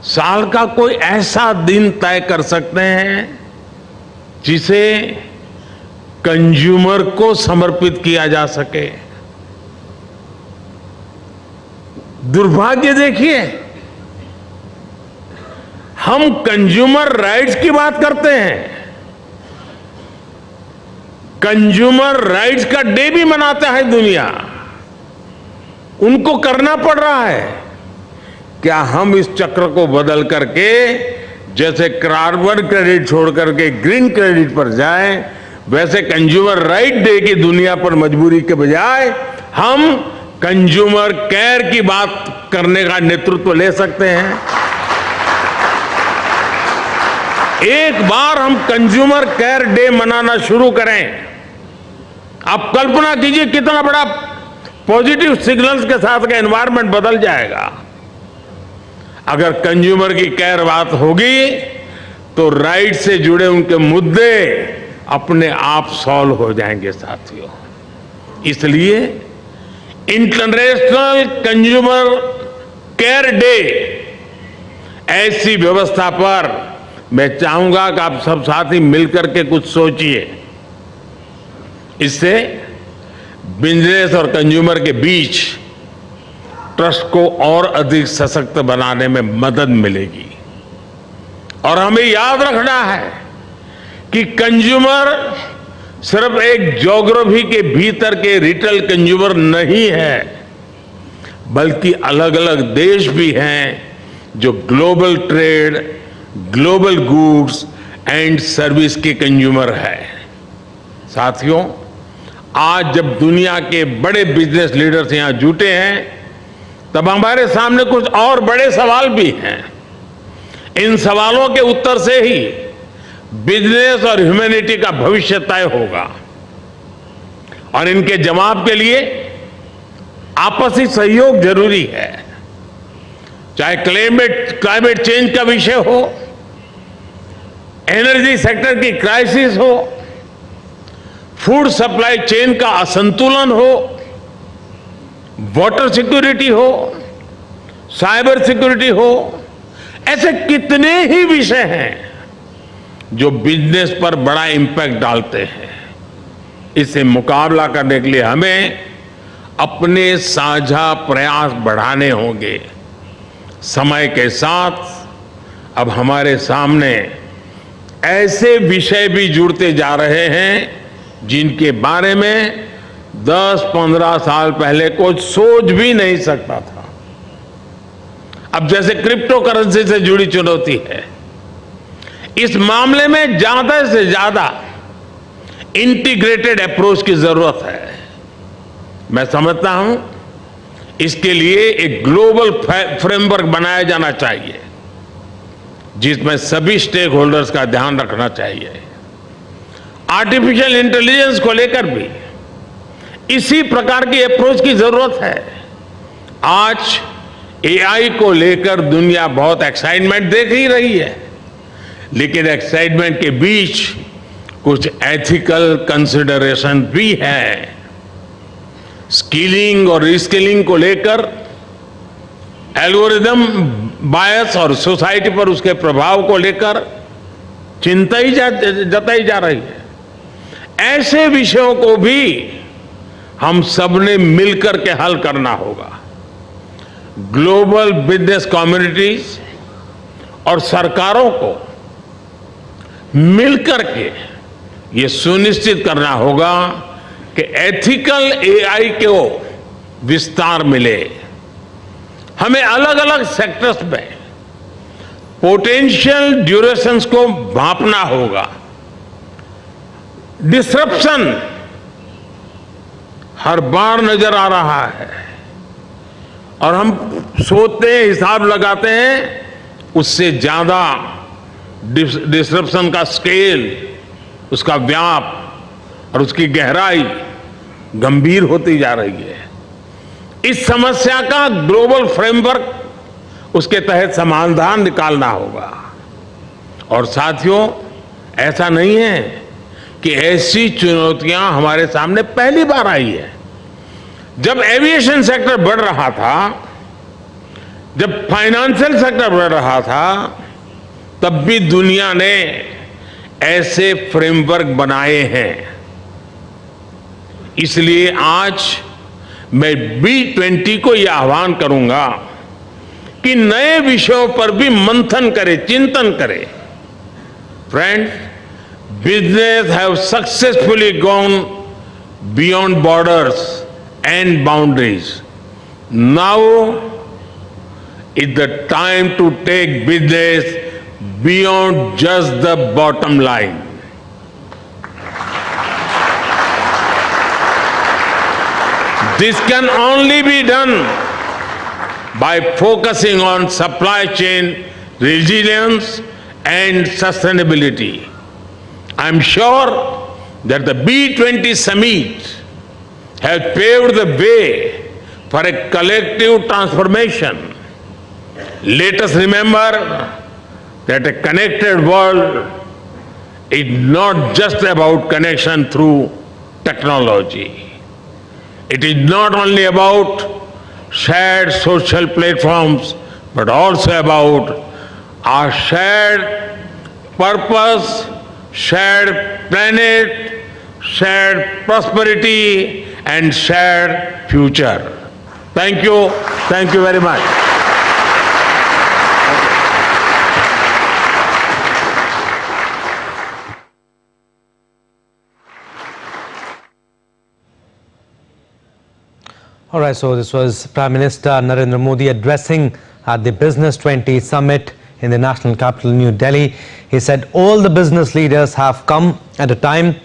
Speaker 8: साल का कोई ऐसा दिन तय कर सकते हैं जिसे कंज्यूमर को समर्पित किया जा सके? दुर्भाग्य देखिए, हम कंज्यूमर राइट्स की बात करते हैं, कंज्यूमर राइट्स का डे भी मनाता है दुनिया, उनको करना पड़ रहा है। क्या हम इस चक्र को बदल करके जैसे कार्बन क्रेडिट छोड़ करके ग्रीन क्रेडिट पर जाएं, वैसे कंज्यूमर राइट डे की दुनिया पर मजबूरी के बजाय हम कंज्यूमर केयर की बात करने का नेतृत्व ले सकते हैं? एक बार हम कंज्यूमर केयर डे मनाना शुरू करें, आप कल्पना कीजिए कितना बड़ा पॉजिटिव सिग्नल्स के साथ का एनवायरनमेंट बदल जाएगा। अगर कंज्यूमर की केयर बात होगी तो राइट से जुड़े उनके मुद्दे अपने आप सॉल्व हो जाएंगे साथियों। इसलिए इंटरनेशनल कंज्यूमर केयर डे ऐसी व्यवस्था पर मैं चाहूंगा कि आप सब साथी मिलकर के कुछ सोचिए। इससे बिजनेस और कंज्यूमर के बीच ट्रस्ट को और अधिक सशक्त बनाने में मदद मिलेगी। और हमें याद रखना है कि कंज्यूमर सिर्फ एक ज्योग्राफी के भीतर के रिटेल कंज्यूमर नहीं है, बल्कि अलग अलग देश भी हैं जो global trade, global goods and service के कंज्यूमर है। साथियों, आज जब दुनिया के बड़े बिजनेस लीडर्स यहां जुटे हैं तब हमारे सामने कुछ और बड़े सवाल भी हैं। इन सवालों के उत्तर से ही बिजनेस और ह्यूमैनिटी का भविष्य तय होगा और इनके जवाब के लिए आपसी सहयोग जरूरी है, चाहे क्लाइमेट चेंज का विषय हो, एनर्जी सेक्टर की क्राइसिस हो, फूड सप्लाई चेन का असंतुलन हो, वाटर सिक्योरिटी हो, साइबर सिक्योरिटी हो, ऐसे कितने ही विषय हैं जो बिजनेस पर बड़ा इंपैक्ट डालते हैं। इससे मुकाबला करने के लिए हमें अपने साझा प्रयास बढ़ाने होंगे। समय के साथ अब हमारे सामने ऐसे विषय भी जुड़ते जा रहे हैं जिनके बारे में 10-15 साल पहले कोई सोच भी नहीं सकता था। अब जैसे क्रिप्टो करेंसी से जुड़ी चुनौती है, इस मामले में ज्यादा से ज्यादा इंटीग्रेटेड अप्रोच की जरूरत है। मैं समझता हूं इसके लिए एक ग्लोबल फ्रेमवर्क बनाया जाना चाहिए जिसमें सभी स्टेक होल्डर्स का ध्यान रखना चाहिए। आर्टिफिशियल इंटेलिजेंस को लेकर भी इसी प्रकार की अप्रोच की जरूरत है। आज एआई को लेकर दुनिया बहुत एक्साइटमेंट देख ही रही है, लेकिन एक्साइटमेंट के बीच कुछ एथिकल कंसिडरेशन भी है। स्किलिंग और रिस्किलिंग को लेकर एल्गोरिदम बायस और सोसाइटी पर उसके प्रभाव को लेकर चिंता ही जताई जा रही है। ऐसे विषयों को भी हम सबने मिलकर के हल करना होगा। ग्लोबल बिजनेस कम्युनिटीज और सरकारों को मिलकर के ये सुनिश्चित करना होगा कि एथिकल एआई को विस्तार मिले। हमें अलग अलग सेक्टर्स में पोटेंशियल ड्यूरेशंस को भांपना होगा। डिसरप्शन हर बार नजर आ रहा है और हम सोचते हैं, हिसाब लगाते हैं, उससे ज्यादा डिसरप्शन का स्केल, उसका व्याप और उसकी गहराई गंभीर होती जा रही है। इस समस्या का ग्लोबल फ्रेमवर्क, उसके तहत समाधान निकालना होगा। और साथियों, ऐसा नहीं है कि ऐसी चुनौतियां हमारे सामने पहली बार आई है। जब एविएशन सेक्टर बढ़ रहा था, जब फाइनेंशियल सेक्टर बढ़ रहा था, तब भी दुनिया ने ऐसे फ्रेमवर्क बनाए हैं। इसलिए आज मैं B20 को यह आह्वान करूंगा कि नए विषयों पर भी मंथन करे, चिंतन करे। Friends, business have successfully gone beyond borders and boundaries. Now is the time to take business beyond just the bottom line. This can only be done by focusing on supply chain resilience and sustainability. I am sure that the B20 summit has paved the way for a collective transformation. Let us remember that a connected world is not just about connection through technology. It is not only about shared social platforms, but also about our shared purpose, shared planet, shared prosperity, and shared future. Thank you. Thank you very much.
Speaker 1: All right, so this was Prime Minister Narendra Modi addressing at the Business 20 Summit in the national capital, New Delhi. He said all the business leaders have come at a time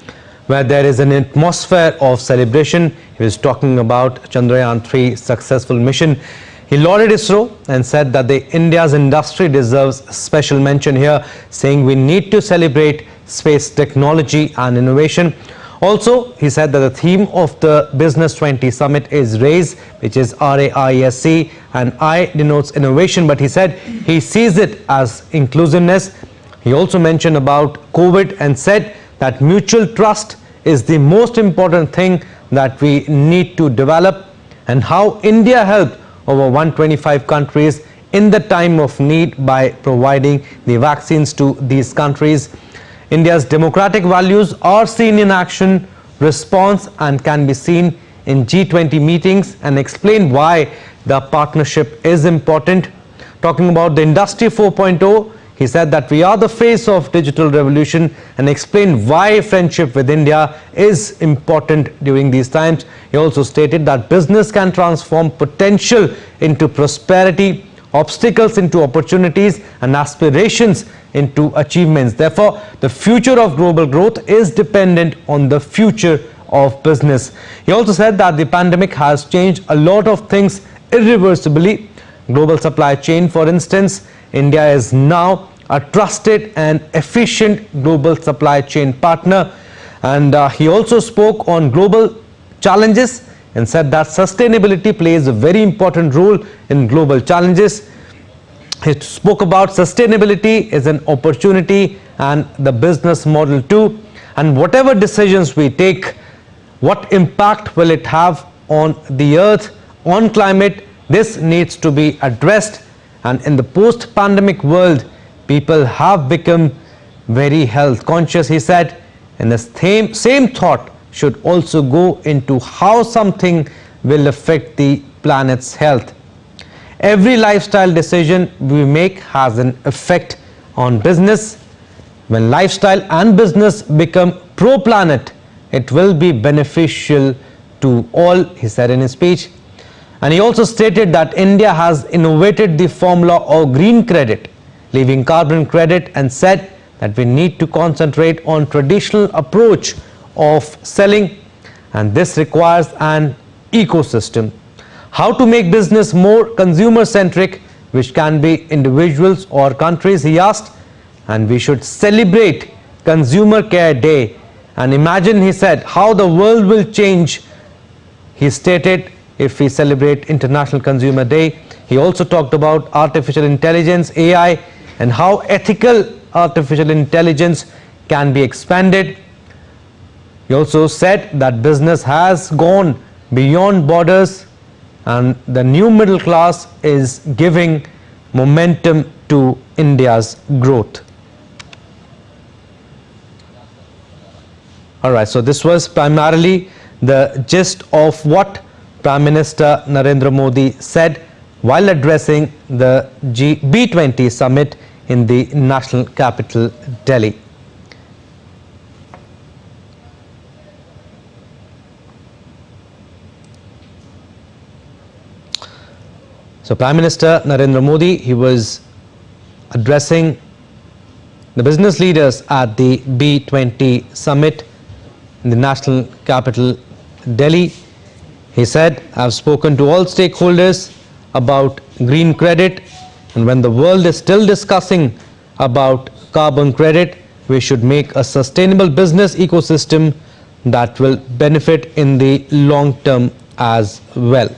Speaker 1: where there is an atmosphere of celebration. He was talking about Chandrayaan 3 successful mission. He lauded ISRO and said that India's industry deserves special mention here, saying we need to celebrate space technology and innovation. Also, he said that the theme of the Business 20 Summit is RAISE, which is RAISE, and I denotes innovation, but he said he sees it as inclusiveness. He also mentioned about COVID and said that mutual trust is the most important thing that we need to develop, and how India helped over 125 countries in the time of need by providing the vaccines to these countries. India's democratic values are seen in action, response, and can be seen in G20 meetings, and explain why the partnership is important. Talking about the Industry 4.0, he said that we are the face of digital revolution, and explained why friendship with India is important during these times. He also stated that business can transform potential into prosperity, obstacles into opportunities, and aspirations into achievements. Therefore, the future of global growth is dependent on the future of business. He also said that the pandemic has changed a lot of things irreversibly. Global supply chain, for instance, India is now a trusted and efficient global supply chain partner. And he also spoke on global challenges and said that sustainability plays a very important role in global challenges. He spoke about sustainability is an opportunity and the business model too, and whatever decisions we take, what impact will it have on the earth, on climate, this needs to be addressed. And in the post-pandemic world, people have become very health conscious, he said, and the same thought should also go into how something will affect the planet's health. Every lifestyle decision we make has an effect on business. When lifestyle and business become pro-planet, it will be beneficial to all, he said in his speech. And he also stated that India has innovated the formula of green credit, leaving carbon credit, and said that we need to concentrate on traditional approach of selling, and this requires an ecosystem. How to make business more consumer-centric, which can be individuals or countries, he asked, and we should celebrate Consumer Care Day. And imagine, he said, how the world will change, he stated, if we celebrate International Consumer Day. He also talked about artificial intelligence, AI, and how ethical artificial intelligence can be expanded. He also said that business has gone beyond borders, and the new middle class is giving momentum to India's growth. Alright, so this was primarily the gist of what Prime Minister Narendra Modi said while addressing the B20 summit in the national capital, Delhi. So Prime Minister Narendra Modi, he was addressing the business leaders at the B20 summit in the national capital, Delhi. He said, I've spoken to all stakeholders about green credit, and when the world is still discussing about carbon credit, we should make a sustainable business ecosystem that will benefit in the long term as well.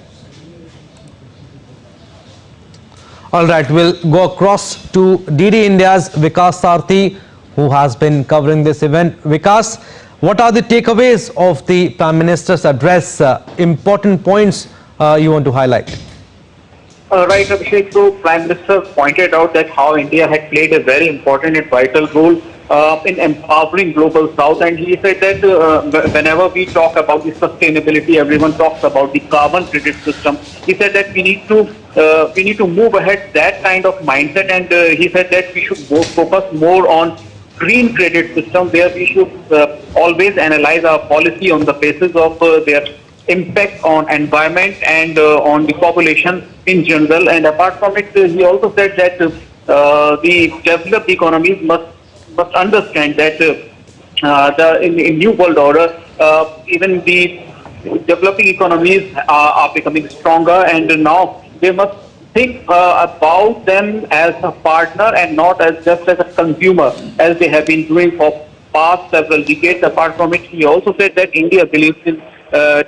Speaker 1: Alright, we'll go across to DD India's Vikas Sarthi, who has been covering this event. Vikas, what are the takeaways of the Prime Minister's address? Important points you want to highlight?
Speaker 9: Right, Abhishek. So, Prime Minister pointed out that how India had played a very important and vital role in empowering global South, and he said that whenever we talk about the sustainability, everyone talks about the carbon credit system. He said that we need to move ahead that kind of mindset, and he said that we should focus more on green credit system, where we should always analyze our policy on the basis of their impact on environment and on the population in general. And apart from it, he also said that the developed economies must understand that in new world order, even the developing economies are becoming stronger, and now they must think about them as a partner and not as just as a consumer, as they have been doing for past several decades. Apart from it, he also said that India believes in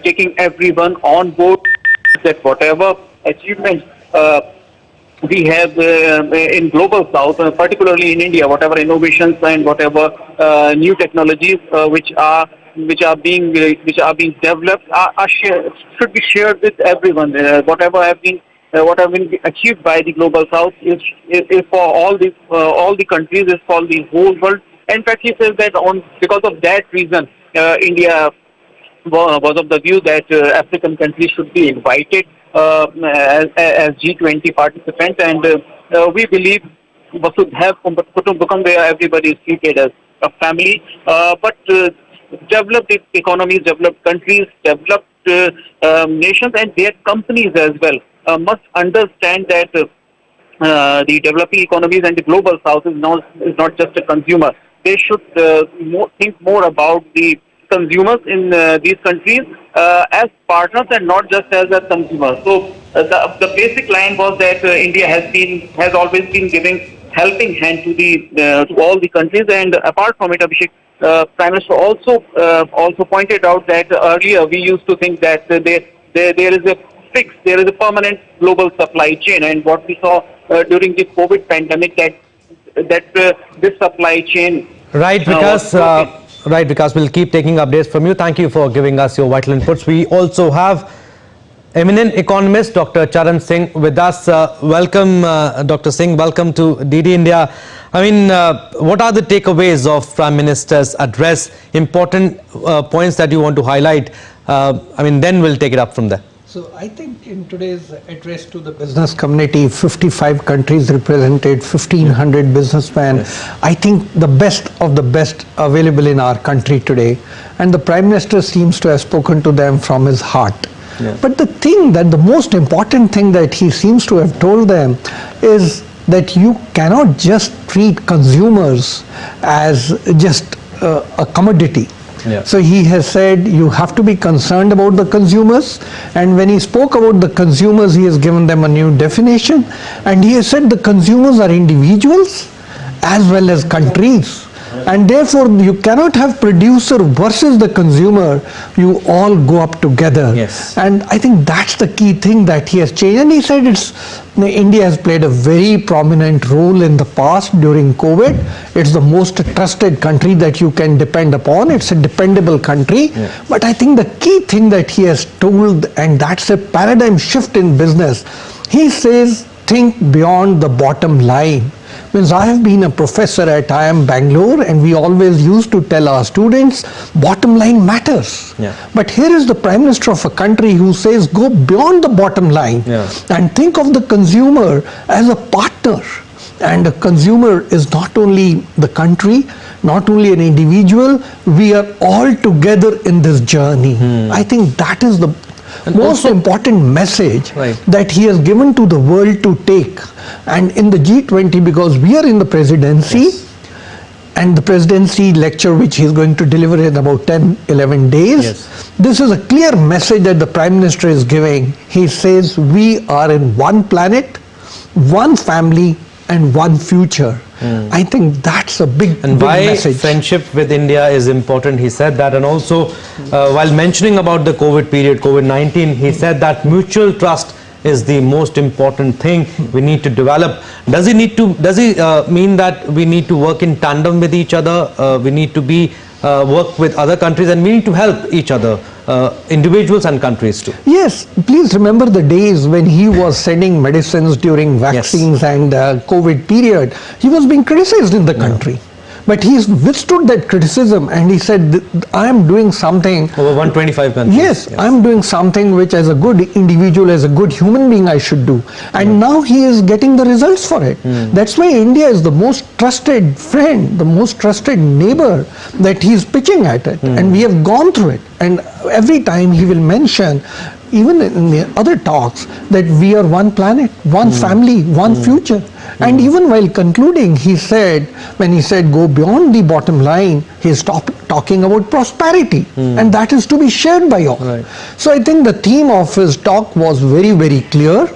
Speaker 9: taking everyone on board, that whatever achievements we have in global south, particularly in India, whatever innovations and whatever new technologies which are being developed should be shared with everyone. Whatever have been achieved by the global south is for all the countries, is for the whole world. In fact, he says that because of that reason, India was of the view that African countries should be invited as G20 participants, and we believe Vasudhaiv Kutumbakam, where everybody is treated as a family. But developed economies, developed countries, developed nations, and their companies as well must understand that the developing economies and the global south is not just a consumer. They should think more about the consumers in these countries as partners and not just as a consumer. So the basic line was that India has always been giving helping hand to all the countries. And apart from it, Abhishek, Prime Minister also pointed out that earlier we used to think that there is a permanent global supply chain, and what we saw during the COVID pandemic that this supply chain.
Speaker 1: Right, Vikas, we'll keep taking updates from you. Thank you for giving us your vital inputs. We also have eminent economist Dr. Charan Singh with us. Welcome, Dr. Singh. Welcome to DD India. I mean, what are the takeaways of Prime Minister's address? Important points that you want to highlight. Then we'll take it up from there.
Speaker 10: So I think in today's address to the business community, 55 countries represented, 1,500 businessmen. Yes. I think the best of the best available in our country today. And the Prime Minister seems to have spoken to them from his heart. Yeah. But the most important thing that he seems to have told them is that you cannot just treat consumers as just a commodity. Yeah. So he has said you have to be concerned about the consumers, and when he spoke about the consumers, he has given them a new definition, and he has said the consumers are individuals as well as countries, and therefore you cannot have producer versus the consumer, you all go up together. Yes. And I think that's the key thing that he has changed, and he said India has played a very prominent role in the past during COVID. It's the most trusted country that you can depend upon. It's a dependable country. Yeah. But I think the key thing that he has told, and that's a paradigm shift in business, he says think beyond the bottom line. Means I have been a professor at IIM Bangalore, and we always used to tell our students bottom line matters. Yeah. But here is the Prime Minister of a country who says go beyond the bottom line. Yeah. And think of the consumer as a partner. And the consumer is not only the country, not only an individual, we are all together in this journey. I think that is the most important message that he has given to the world to take. And in the G20, because we are in the presidency, and the presidency lecture which he is going to deliver in about 10-11 days, this is a clear message that the Prime Minister is giving. He says we are in one planet, one family, and one future. I think that's a big message.
Speaker 1: Friendship with India is important, he said that. And also, while mentioning about the COVID period, COVID-19, he said that mutual trust is the most important thing we need to develop. Does he mean that we need to work in tandem with each other? We need to work with other countries, and we need to help each other, individuals and countries too.
Speaker 10: Yes, please remember the days when he was sending medicines during vaccines and COVID period. He was being criticized in the country. But he's withstood that criticism, and he said, I am doing something.
Speaker 1: Over 125 countries.
Speaker 10: Yes, I'm doing something which as a good individual, as a good human being I should do. And now he is getting the results for it. That's why India is the most trusted friend, the most trusted neighbor that he's pitching at it. And we have gone through it. And every time he will mention, even in the other talks, that we are one planet, one family, one future. And even while concluding, he said, when he said go beyond the bottom line, he stopped talking about prosperity, and that is to be shared by all. So I think the theme of his talk was very, very clear,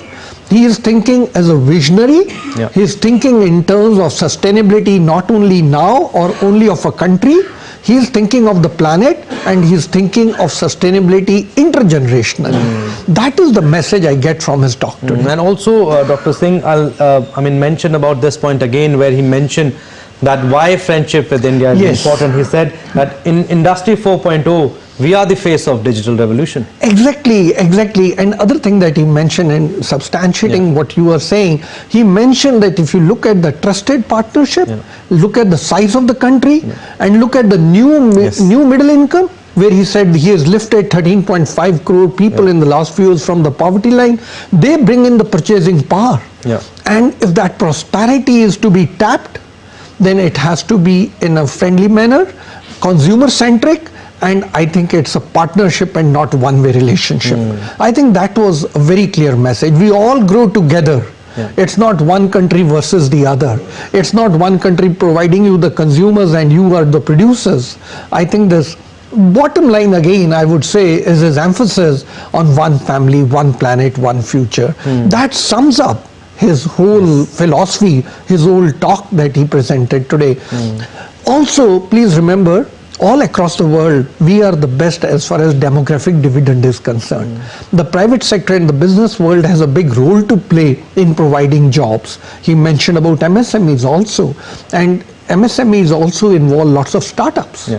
Speaker 10: He is thinking as a visionary.
Speaker 1: Yeah.
Speaker 10: He is thinking in terms of sustainability, not only now or only of a country. He is thinking of the planet, and he is thinking of sustainability intergenerationally. That is the message I get from his talk today.
Speaker 1: And also, Dr. Singh, I'll mention about this point again, where he mentioned that why friendship with India is
Speaker 10: Yes.
Speaker 1: important. He said that in Industry 4.0, we are the face of digital revolution.
Speaker 10: Exactly. And other thing that he mentioned in substantiating what you are saying, he mentioned that if you look at the trusted partnership, look at the size of the country, and look at the new middle income, where he said he has lifted 13.5 crore people in the last few years from the poverty line. They bring in the purchasing power.
Speaker 1: Yeah.
Speaker 10: And if that prosperity is to be tapped, then it has to be in a friendly manner, consumer centric, and I think it's a partnership and not one-way relationship. I think that was a very clear message. We all grow together. It's not one country versus the other. It's not one country providing you the consumers and you are the producers. I think this bottom line again, I would say, is his emphasis on one family, one planet, one future. That sums up his whole philosophy, his whole talk that he presented today. Also, please remember, all across the world, we are the best as far as demographic dividend is concerned. The private sector and the business world has a big role to play in providing jobs. He mentioned about MSMEs also, and MSMEs also involve lots of startups.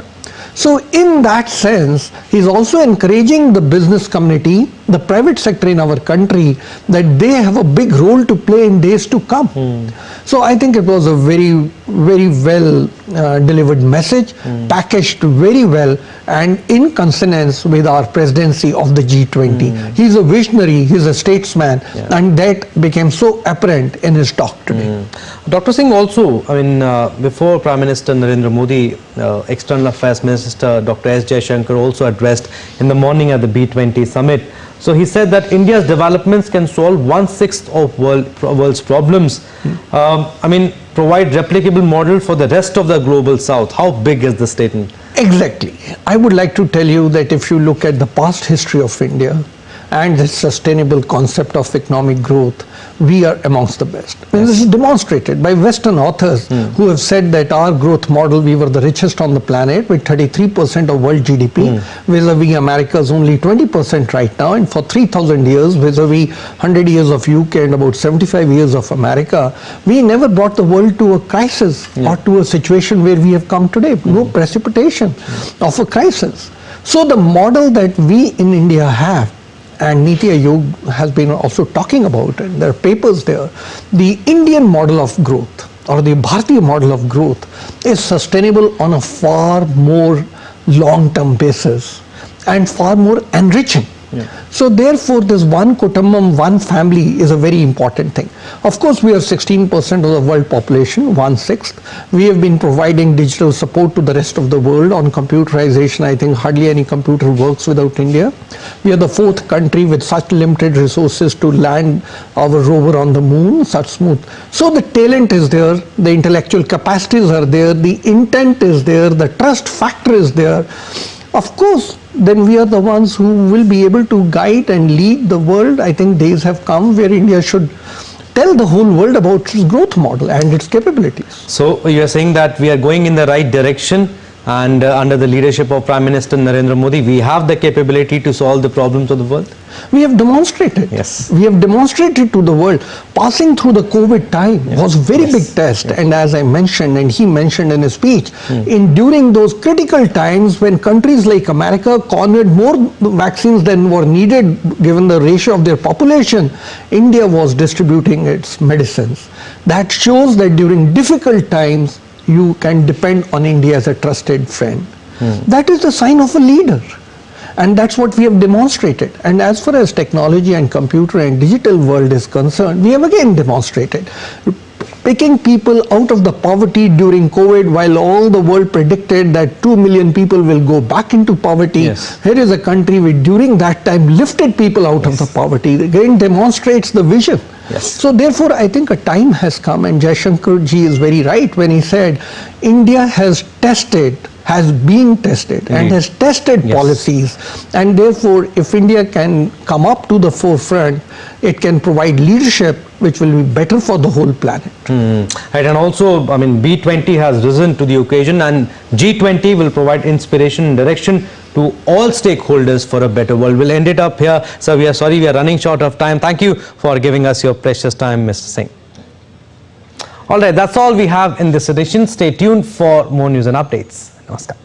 Speaker 10: So in that sense, he's also encouraging the business community, the private sector in our country, that they have a big role to play in days to come. So I think it was a very, very well delivered message, packaged very well and in consonance with our presidency of the G20. He's a visionary, he's a statesman, and that became so apparent in his talk today.
Speaker 1: Dr. Singh, also, before Prime Minister Narendra Modi, External Affairs Minister Dr. S. Jaishankar also addressed in the morning at the B20 summit. So he said that India's developments can solve 1/6 of world's problems. Provide replicable model for the rest of the global south. How big is the statement?
Speaker 10: Exactly. I would like to tell you that if you look at the past history of India and the sustainable concept of economic growth, we are amongst the best. And this is demonstrated by Western authors who have said that our growth model, we were the richest on the planet with 33% of world GDP, vis-a-vis America's only 20% right now, and for 3,000 years, vis-a-vis 100 years of UK and about 75 years of America, we never brought the world to a crisis or to a situation where we have come today. No precipitation of a crisis. So the model that we in India have, and Niti Aayog has been also talking about it, there are papers there, the Indian model of growth or the Bharatiya model of growth is sustainable on a far more long-term basis and far more enriching. So therefore this one kutumbam, one family is a very important thing. Of course we are 16% of the world population, 1/6. We have been providing digital support to the rest of the world on computerization. I think hardly any computer works without India. We are the 4th country with such limited resources to land our rover on the moon, such smooth. So the talent is there, the intellectual capacities are there, the intent is there, the trust factor is there. Of course, then we are the ones who will be able to guide and lead the world. I think days have come where India should tell the whole world about its growth model and its capabilities.
Speaker 1: So you are saying that we are going in the right direction, and under the leadership of Prime Minister Narendra Modi, we have the capability to solve the problems of the world?
Speaker 10: We have demonstrated.
Speaker 1: Yes.
Speaker 10: We have demonstrated to the world. Passing through the COVID time was very big test. And as I mentioned, and he mentioned in his speech, during those critical times when countries like America cornered more vaccines than were needed given the ratio of their population, India was distributing its medicines. That shows that during difficult times, you can depend on India as a trusted friend. That is the sign of a leader. And that's what we have demonstrated. And as far as technology and computer and digital world is concerned, we have again demonstrated. Picking people out of the poverty during COVID, while all the world predicted that 2 million people will go back into poverty, here is a country which during that time lifted people out of the poverty. Again demonstrates the vision. So therefore I think a time has come, and Jaishankar ji is very right when he said India has tested has been tested and has tested policies, and therefore if India can come up to the forefront, it can provide leadership which will be better for the whole planet.
Speaker 1: Right, and also, I mean, B20 has risen to the occasion, and G20 will provide inspiration and direction to all stakeholders for a better world. We'll end it up here. So we are sorry we are running short of time. Thank you for giving us your precious time, Mr. Singh. All right, that's all we have in this edition. Stay tuned for more news and updates. Namaskar.